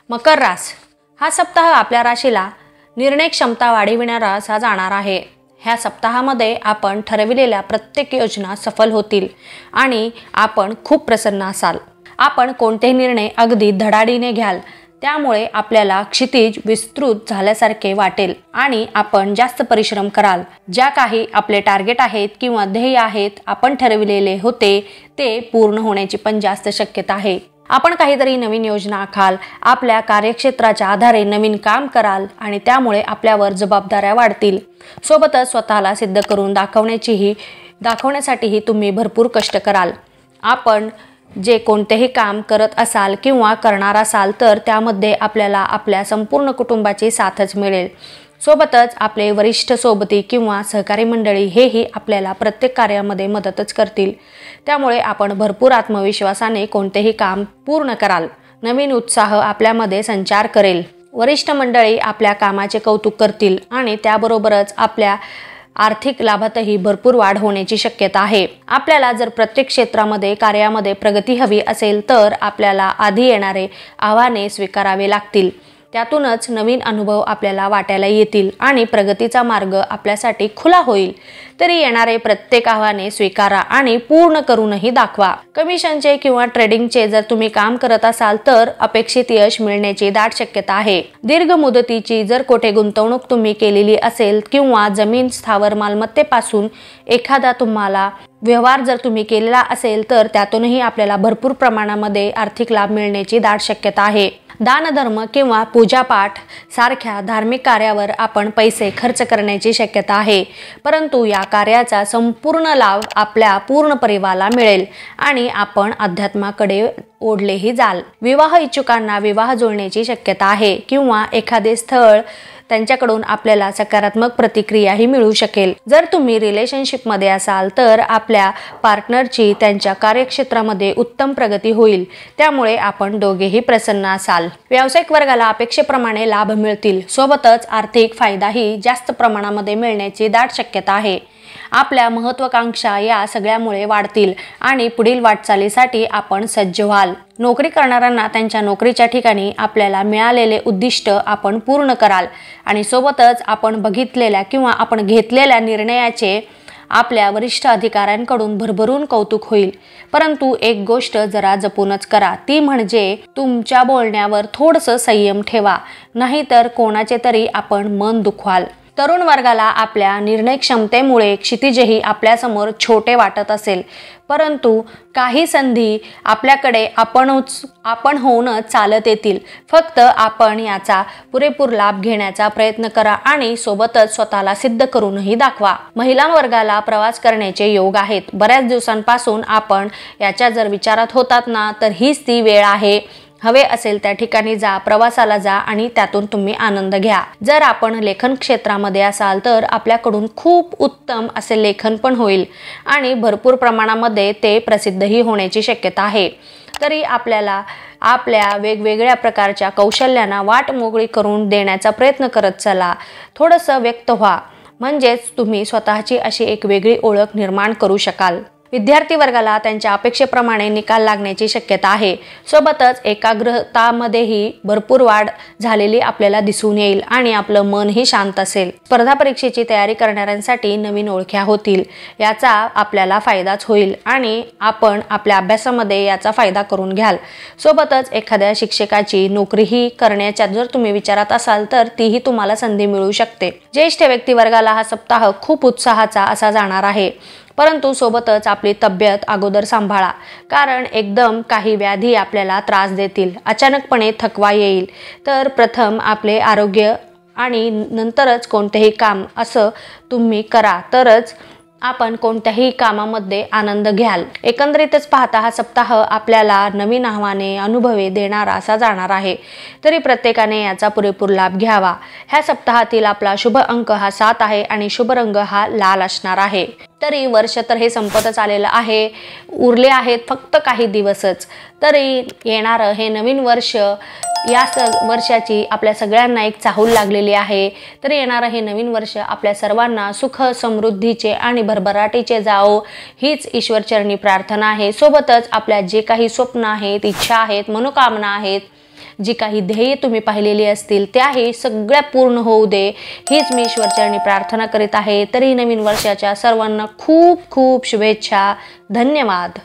मकर रास हा सप्ताह आपल्या राशीला निर्णय क्षमता वाढविणारा असा जाणार आहे। ह्या सप्ताहामध्ये आपण ठरविलेल्या प्रत्येक योजना सफल होतील आणि आपण खूप प्रसन्न असाल। आपण कोणतेही निर्णय अगदी धडाडीने घ्याल, त्यामुळे आपल्याला क्षितिज विस्तृत झाल्यासारखे वाटेल आणि आपण जास्त परिश्रम कराल। ज्या काही आपले टार्गेट आहेत किंवा ध्येय आहेत आपण ठरविलेले होते ते पूर्ण होण्याची पण जास्त शक्यता आहे। आपण काहीतरी नवीन योजना आखाल, आपल्या कार्यक्षेत्राच्या आधारे नवीन काम कराल आणि त्यामुळे आपल्यावर जबाबदाऱ्या वाढतील। सोबतच स्वतःला सिद्ध करून दाखवण्यासाठीही तुम्ही भरपूर कष्ट कराल। आपण जे कोणतेही काम करत असाल किंवा करणार असाल तर त्यामध्ये आपल्याला आपल्या संपूर्ण कुटुंबाची साथच मिळेल। सोबतच आपले वरिष्ठ सोबती किंवा सहकारी मंडळी हेही आपल्याला प्रत्येक कार्यामध्ये मदतच करतील। त्यामुळे आपण भरपूर आत्मविश्वासाने कोणतेही काम पूर्ण कराल। नवीन उत्साह आपल्यामध्ये संचार करेल। वरिष्ठ मंडळी आपल्या कामाचे कौतुक करतील आणि त्याबरोबरच आपल्या आर्थिक लाभातही भरपूर वाढ होण्याची शक्यता आहे। आपल्याला जर प्रत्येक क्षेत्रामध्ये कार्यामध्ये प्रगती हवी असेल तर आपल्याला आधी येणारे आव्हाने स्वीकारावे लागतील। त्यातूनच नवीन अनुभव आपल्याला वाटायला येतील आणि प्रगतीचा मार्ग आपल्यासाठी खुला होईल। तरी येणारे प्रत्येक आव्हाने स्वीकारा आणि पूर्ण करूनही दाखवा। कमिशनचे किंवा ट्रेडिंगचे जर तुम्ही काम करत असाल तर अपेक्षित यश मिळण्याची दाट शक्यता आहे। दीर्घ मुदतीची जर कोठे गुंतवणूक तुम्ही केलेली असेल किंवा जमीन स्थावर मालमत्तेपासून एखादा तुम्हाला व्यवहार जर तुम्ही केलेला असेल तर त्यातूनही आपल्याला भरपूर प्रमाणामध्ये आर्थिक लाभ मिळण्याची दाट शक्यता आहे। दानधर्म किंवा पूजापाठ सारख्या धार्मिक कार्यावर आपण पैसे खर्च करण्याची शक्यता आहे, परंतु या कार्याचा संपूर्ण लाभ आपल्या पूर्ण परिवाराला मिळेल आणि आपण अध्यात्माकडे ओढलेही जाल। विवाह इच्छुकांना विवाह जुळण्याची शक्यता आहे किंवा एखादे स्थळ त्यांच्याकडून आपल्याला सकारात्मक प्रतिक्रियाही मिळू शकेल। जर तुम्ही रिलेशनशिप मध्ये असाल तर आपल्या पार्टनरची त्यांच्या कार्यक्षेत्रामध्ये उत्तम प्रगती होईल, त्यामुळे आपण दोघेही प्रसन्न असाल। व्यावसायिक वर्गाला अपेक्षेप्रमाणे लाभ मिळतील। सोबतच आर्थिक फायदाही जास्त प्रमाणामध्ये मिळण्याची दाट शक्यता आहे। आपल्या महत्त्वाकांक्षा या सगळ्यामुळे वाढतील आणि पुढील वाटचालीसाठी आपण सज्ज व्हाल। नोकरी करणाऱ्यांना त्यांच्या नोकरीच्या ठिकाणी आपल्याला मिळालेले उद्दिष्ट आपण पूर्ण कराल आणि सोबतच आपण बघितलेल्या किंवा आपण घेतलेल्या निर्णयाचे आपल्या वरिष्ठ अधिकाऱ्यांकडून भरभरून कौतुक होईल। परंतु एक गोष्ट जरा जपूनच करा, ती म्हणजे तुमच्या बोलण्यावर थोडंसं संयम ठेवा, नाहीतर कोणाचे तरी आपण मन दुखवाल। तरुण वर्गाला आपल्या निर्णय क्षमतेमुळे क्षितिजही आपल्यासमोर छोटे वाटत असेल, परंतु काही संधी आपल्याकडे आपण होऊनच चालत येतील। फक्त आपण याचा पुरेपूर लाभ घेण्याचा प्रयत्न करा आणि सोबतच स्वतःला सिद्ध करूनही दाखवा। महिला वर्गाला प्रवास करण्याचे योग आहेत। बऱ्याच दिवसांपासून आपण याच्या जर विचारात होतात ना तर हीच ती वेळ आहे। हवे असेल त्या ठिकाणी जा, प्रवासाला जा आणि त्यातून तुम्ही आनंद घ्या। जर आपण लेखन क्षेत्रामध्ये असाल तर आपल्याकडून खूप उत्तम असे लेखन पण होईल आणि भरपूर प्रमाणामध्ये ते प्रसिद्धही होण्याची शक्यता आहे। तरी आपल्याला आपल्या वेगवेगळ्या प्रकारच्या कौशल्यांना वाट मोकळी करून देण्याचा प्रयत्न करत चला। थोडंसं व्यक्त व्हा, म्हणजेच तुम्ही स्वतःची अशी एक वेगळी ओळख निर्माण करू शकाल। विद्यार्थी वर्गाला त्यांच्या अपेक्षेप्रमाणे निकाल लागण्याची शक्यता आहे। सोबतच एकाग्रतामध्येही भरपूर वाढ झालेली आपल्याला दिसून येईल आणि आपलं मनही शांत असेल। स्पर्धा परीक्षेची तयारी करणाऱ्यांसाठी नवीन ओळख्या होतील, याचा आपल्याला फायदाच होईल आणि आपण आपल्या अभ्यासामध्ये याचा फायदा करून घ्याल। सोबतच एखाद्या शिक्षकाची नोकरीही करण्याच्या जर तुम्ही विचारात असाल तर तीही तुम्हाला संधी मिळू शकते। ज्येष्ठ व्यक्ती वर्गाला हा सप्ताह खूप उत्साहाचा असा जाणार आहे, परंतु सोबतच आपली तब्येत अगोदर सांभाळा, कारण एकदम काही व्याधी आपल्याला त्रास देतील। अचानकपणे थकवा येईल, तर प्रथम आपले आरोग्य आणि नंतरच कोणतेही काम असं तुम्ही करा, तरच आपण कोणत्याही कामामध्ये आनंद घ्याल। एकंदरीतच पाहता हा सप्ताह आपल्याला नवीन आव्हाने अनुभवे देणारा असा जाणार आहे, तरी प्रत्येकाने याचा पुरेपूर लाभ घ्यावा। ह्या सप्ताहातील आपला शुभ अंक हा 7 आहे आणि शुभ रंग हा लाल असणार आहे। तरी वर्ष तर हे संपतच आलेलं आहे, उरले आहेत फक्त काही दिवसच। तरी येणारं हे नवीन वर्ष या वर्षाची आपल्या सगळ्यांना एक चाहूल लागलेली आहे। तर येणारं हे नवीन वर्ष आपल्या सर्वांना सुख समृद्धीचे आणि भरभराटीचे जाओ हीच ईश्वरचरणी प्रार्थना आहे। सोबतच आपल्या जे काही स्वप्न आहेत, इच्छा आहेत, मनोकामना आहेत जी काही ध्येय तुम्ही पाहिलेली असतील त्याही सगळ्या पूर्ण होऊ दे हीच मी ईश्वरचरणी प्रार्थना करीत आहे। तरी नवीन वर्षाच्या सर्वांना खूप खूप शुभेच्छा। धन्यवाद।